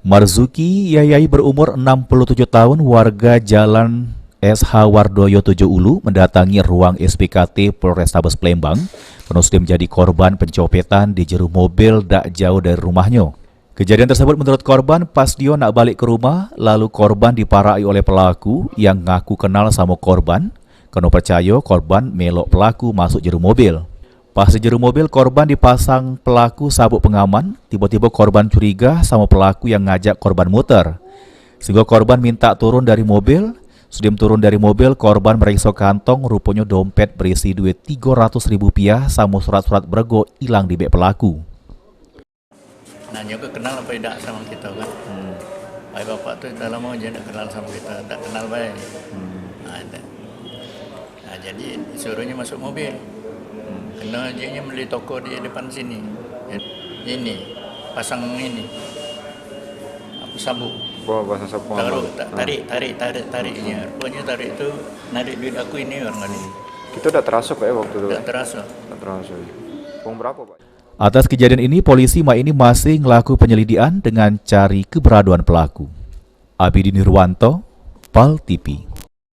Marzuki Yayai berumur 67 tahun warga Jalan SH Wardoyo 7 Ulu mendatangi ruang SPKT Polrestabes Palembang karena sudah menjadi korban pencopetan di jero mobil tak jauh dari rumahnya. Kejadian tersebut menurut korban pas dia nak balik ke rumah, lalu korban diparai oleh pelaku yang ngaku kenal sama korban karena percaya korban melok pelaku masuk jero mobil. Pas di jero mobil, korban dipasang pelaku sabuk pengaman. Tiba-tiba korban curiga sama pelaku yang ngajak korban muter. Sehingga korban minta turun dari mobil. Sudah turun dari mobil, korban meriksa kantong, rupanya dompet berisi duit Rp300.000 sama surat-surat bergo hilang di beg pelaku. Nanya ke kenal apa tidak sama kita kan? Baik bapak tu dah lama je tak kenal sama kita, tak kenal baik. Jadi suruhnya masuk mobil. Kena dia beli toko di depan sini. Ini pasang ini apa sabuk. Pasang sabuk. Tariknya. Rupanya tarik itu narik duit aku ini orang kali. Kita udah terasa Pak ya waktu itu. Tak terasa. Tak terasa. Uang berapa Pak? Atas kejadian ini, polisi ini masih ngelaku penyelidikan dengan cari keberadaan pelaku. Abidi Nirwanto, PAL TV.